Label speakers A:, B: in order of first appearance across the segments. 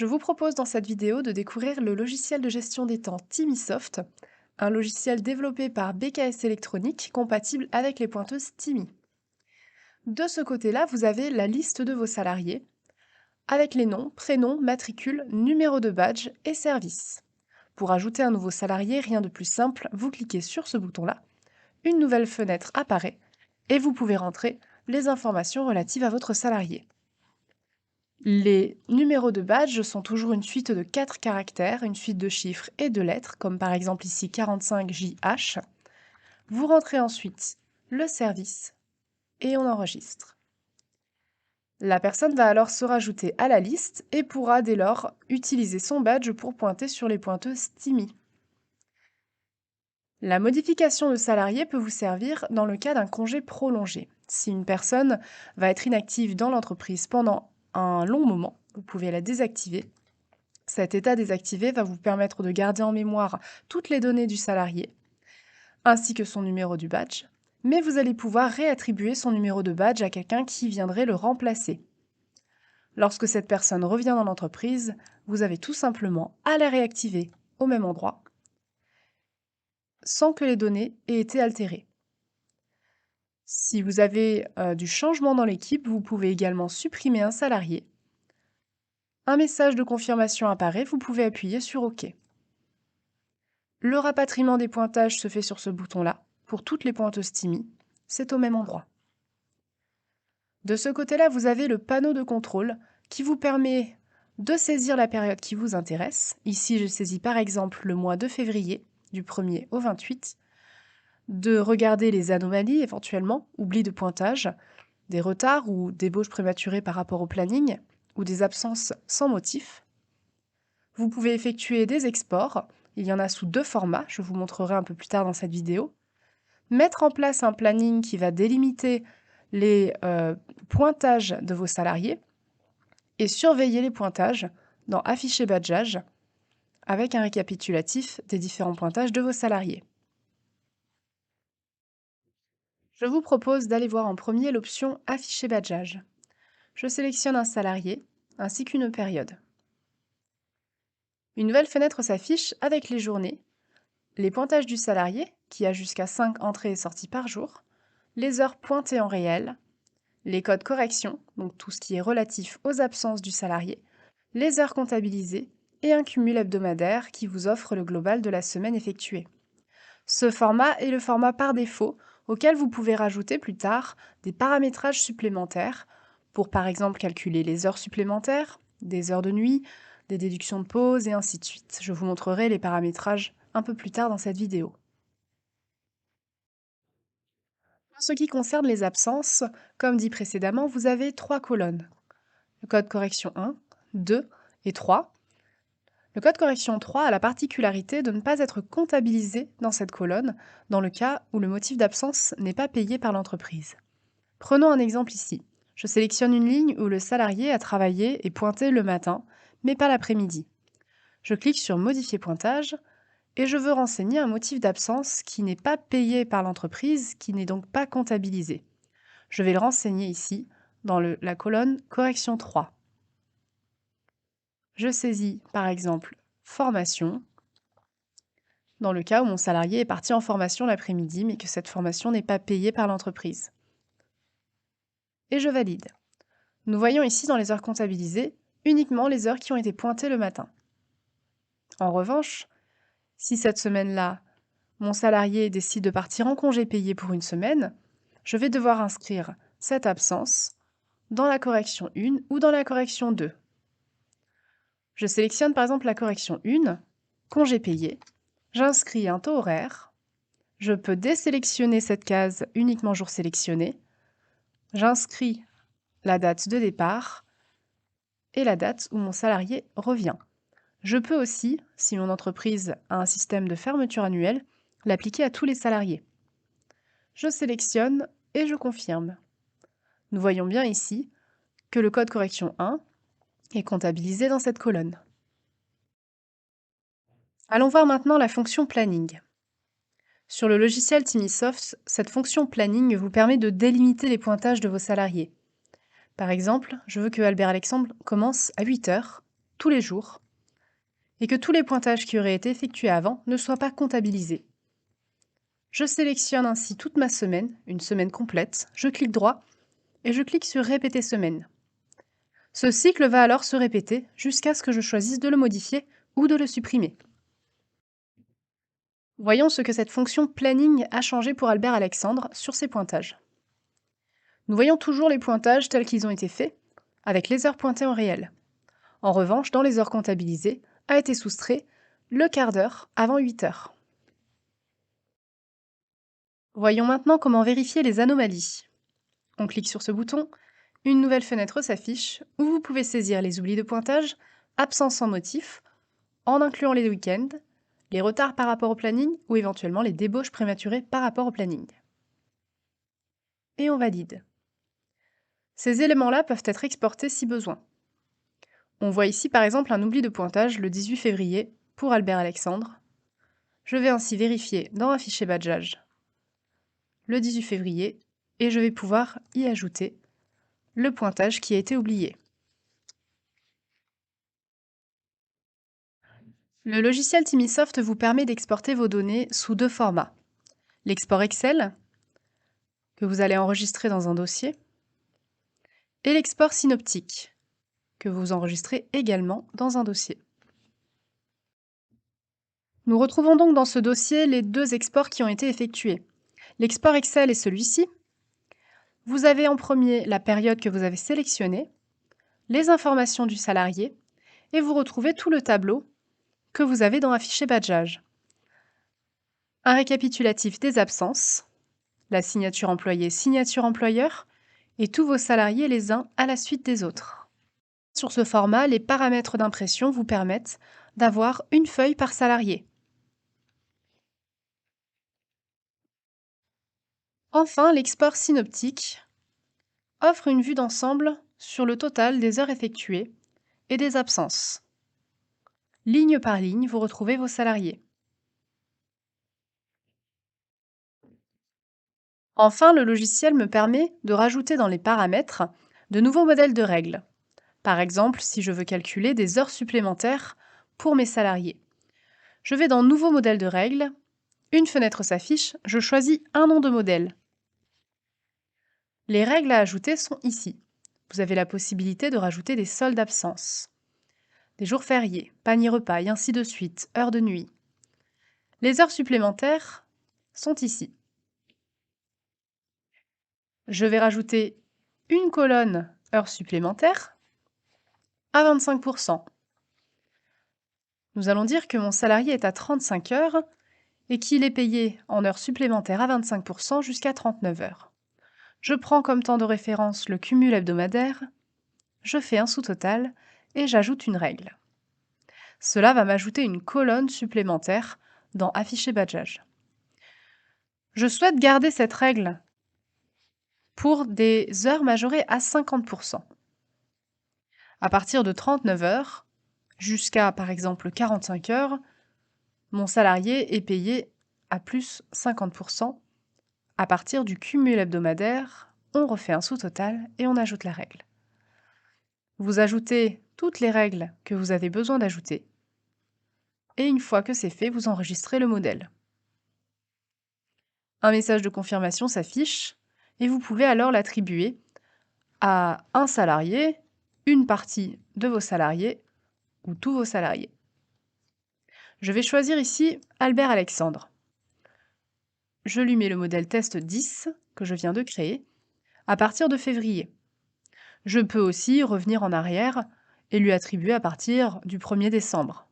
A: Je vous propose dans cette vidéo de découvrir le logiciel de gestion des temps Timisoft, un logiciel développé par BKS Electronics compatible avec les pointeuses Timi. De ce côté-là, vous avez la liste de vos salariés avec les noms, prénoms, matricules, numéro de badge et service. Pour ajouter un nouveau salarié, rien de plus simple, vous cliquez sur ce bouton-là, une nouvelle fenêtre apparaît et vous pouvez rentrer les informations relatives à votre salarié. Les numéros de badge sont toujours une suite de 4 caractères, une suite de chiffres et de lettres, comme par exemple ici 45JH. Vous rentrez ensuite le service et on enregistre. La personne va alors se rajouter à la liste et pourra dès lors utiliser son badge pour pointer sur les pointeuses Timi. La modification de salarié peut vous servir dans le cas d'un congé prolongé. Si une personne va être inactive dans l'entreprise pendant un long moment, vous pouvez la désactiver. Cet état désactivé va vous permettre de garder en mémoire toutes les données du salarié, ainsi que son numéro du badge, mais vous allez pouvoir réattribuer son numéro de badge à quelqu'un qui viendrait le remplacer. Lorsque cette personne revient dans l'entreprise, vous avez tout simplement à la réactiver au même endroit, sans que les données aient été altérées. Si vous avez du changement dans l'équipe, vous pouvez également supprimer un salarié. Un message de confirmation apparaît, vous pouvez appuyer sur OK. Le rapatriement des pointages se fait sur ce bouton-là, pour toutes les pointeuses Timi, c'est au même endroit. De ce côté-là, vous avez le panneau de contrôle qui vous permet de saisir la période qui vous intéresse. Ici, je saisis par exemple le mois de février, du 1er au 28, de regarder les anomalies éventuellement, oubli de pointage, des retards ou débauches prématurées par rapport au planning, ou des absences sans motif. Vous pouvez effectuer des exports, il y en a sous 2 formats, je vous montrerai un peu plus tard dans cette vidéo. Mettre en place un planning qui va délimiter les pointages de vos salariés et surveiller les pointages dans Afficher badgeage avec un récapitulatif des différents pointages de vos salariés. Je vous propose d'aller voir en premier l'option Afficher badgeage. Je sélectionne un salarié ainsi qu'une période. Une nouvelle fenêtre s'affiche avec les journées, les pointages du salarié, qui a jusqu'à 5 entrées et sorties par jour, les heures pointées en réel, les codes correction, donc tout ce qui est relatif aux absences du salarié, les heures comptabilisées et un cumul hebdomadaire qui vous offre le global de la semaine effectuée. Ce format est le format par défaut auquel vous pouvez rajouter plus tard des paramétrages supplémentaires pour par exemple calculer les heures supplémentaires, des heures de nuit, des déductions de pause et ainsi de suite. Je vous montrerai les paramétrages un peu plus tard dans cette vidéo. En ce qui concerne les absences, comme dit précédemment, vous avez 3 colonnes. Le code correction 1, 2 et 3. Le code correction 3 a la particularité de ne pas être comptabilisé dans cette colonne dans le cas où le motif d'absence n'est pas payé par l'entreprise. Prenons un exemple ici. Je sélectionne une ligne où le salarié a travaillé et pointé le matin, mais pas l'après-midi. Je clique sur Modifier pointage et je veux renseigner un motif d'absence qui n'est pas payé par l'entreprise, qui n'est donc pas comptabilisé. Je vais le renseigner ici dans la colonne Correction 3. Je saisis par exemple Formation, dans le cas où mon salarié est parti en formation l'après-midi, mais que cette formation n'est pas payée par l'entreprise. Et je valide. Nous voyons ici dans les heures comptabilisées uniquement les heures qui ont été pointées le matin. En revanche, si cette semaine-là, mon salarié décide de partir en congé payé pour une semaine, je vais devoir inscrire cette absence dans la correction 1 ou dans la correction 2. Je sélectionne par exemple la correction 1, congé payé, j'inscris un taux horaire, je peux désélectionner cette case uniquement jour sélectionné, j'inscris la date de départ et la date où mon salarié revient. Je peux aussi, si mon entreprise a un système de fermeture annuelle, l'appliquer à tous les salariés. Je sélectionne et je confirme. Nous voyons bien ici que le code correction 1 est comptabilisé dans cette colonne. Allons voir maintenant la fonction planning. Sur le logiciel Timisoft, cette fonction planning vous permet de délimiter les pointages de vos salariés. Par exemple, je veux que Albert Alexandre commence à 8 heures tous les jours et que tous les pointages qui auraient été effectués avant ne soient pas comptabilisés. Je sélectionne ainsi toute ma semaine, une semaine complète, je clique droit et je clique sur Répéter semaine. Ce cycle va alors se répéter jusqu'à ce que je choisisse de le modifier ou de le supprimer. Voyons ce que cette fonction planning a changé pour Albert Alexandre sur ses pointages. Nous voyons toujours les pointages tels qu'ils ont été faits, avec les heures pointées en réel. En revanche, dans les heures comptabilisées, a été soustrait le quart d'heure avant 8 heures. Voyons maintenant comment vérifier les anomalies. On clique sur ce bouton, une nouvelle fenêtre s'affiche où vous pouvez saisir les oublis de pointage, absences sans motif, en incluant les week-ends, les retards par rapport au planning ou éventuellement les débauches prématurées par rapport au planning. Et on valide. Ces éléments-là peuvent être exportés si besoin. On voit ici par exemple un oubli de pointage le 18 février pour Albert Alexandre. Je vais ainsi vérifier dans un fichier badgeage le 18 février et je vais pouvoir y ajouter le pointage qui a été oublié. Le logiciel Timisoft vous permet d'exporter vos données sous deux formats. L'export Excel, que vous allez enregistrer dans un dossier, et l'export synoptique, que vous enregistrez également dans un dossier. Nous retrouvons donc dans ce dossier les deux exports qui ont été effectués. L'export Excel est celui-ci. Vous avez en premier la période que vous avez sélectionnée, les informations du salarié, et vous retrouvez tout le tableau que vous avez dans un fichier badgeage. Un récapitulatif des absences, la signature employée, signature employeur, et tous vos salariés les uns à la suite des autres. Sur ce format, les paramètres d'impression vous permettent d'avoir une feuille par salarié. Enfin, l'export synoptique offre une vue d'ensemble sur le total des heures effectuées et des absences. Ligne par ligne, vous retrouvez vos salariés. Enfin, le logiciel me permet de rajouter dans les paramètres de nouveaux modèles de règles. Par exemple, si je veux calculer des heures supplémentaires pour mes salariés. Je vais dans Nouveau modèle de règles, une fenêtre s'affiche, je choisis un nom de modèle. Les règles à ajouter sont ici. Vous avez la possibilité de rajouter des soldes d'absence, des jours fériés, panier repas et ainsi de suite, heures de nuit. Les heures supplémentaires sont ici. Je vais rajouter une colonne heures supplémentaires à 25%. Nous allons dire que mon salarié est à 35 heures et qu'il est payé en heures supplémentaires à 25% jusqu'à 39 heures. Je prends comme temps de référence le cumul hebdomadaire, je fais un sous-total et j'ajoute une règle. Cela va m'ajouter une colonne supplémentaire dans Afficher badgeage. Je souhaite garder cette règle pour des heures majorées à 50%. À partir de 39 heures jusqu'à par exemple 45 heures, mon salarié est payé à plus 50%. À partir du cumul hebdomadaire, on refait un sous-total et on ajoute la règle. Vous ajoutez toutes les règles que vous avez besoin d'ajouter. Et une fois que c'est fait, vous enregistrez le modèle. Un message de confirmation s'affiche et vous pouvez alors l'attribuer à un salarié, une partie de vos salariés ou tous vos salariés. Je vais choisir ici Albert Alexandre. Je lui mets le modèle test 10 que je viens de créer à partir de février. Je peux aussi revenir en arrière et lui attribuer à partir du 1er décembre.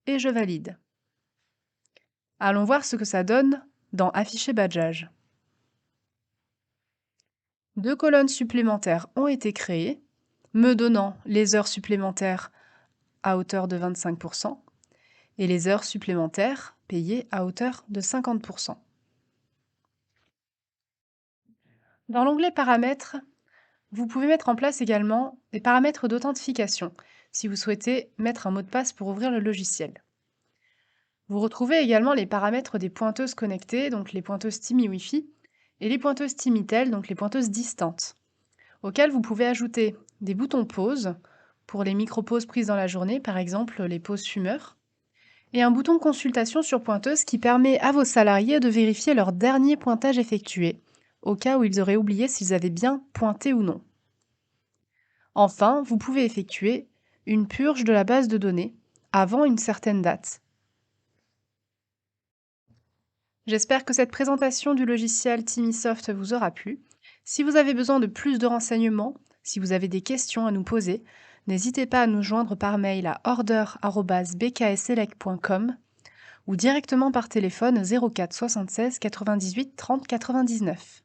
A: Et je valide. Allons voir ce que ça donne dans Afficher badgeage. Deux colonnes supplémentaires ont été créées, me donnant les heures supplémentaires à hauteur de 25% et les heures supplémentaires payées à hauteur de 50%. Dans l'onglet Paramètres, vous pouvez mettre en place également des paramètres d'authentification si vous souhaitez mettre un mot de passe pour ouvrir le logiciel. Vous retrouvez également les paramètres des pointeuses connectées, donc les pointeuses Timi Wi-Fi, et les pointeuses Timitel, donc les pointeuses distantes, auxquelles vous pouvez ajouter des boutons pause pour les micro-pauses prises dans la journée, par exemple les pauses fumeurs, et un bouton consultation sur pointeuse qui permet à vos salariés de vérifier leur dernier pointage effectué, au cas où ils auraient oublié s'ils avaient bien pointé ou non. Enfin, vous pouvez effectuer une purge de la base de données avant une certaine date. J'espère que cette présentation du logiciel Timisoft vous aura plu. Si vous avez besoin de plus de renseignements, si vous avez des questions à nous poser, n'hésitez pas à nous joindre par mail à order@bkselect.com ou directement par téléphone 04 76 98 30 99.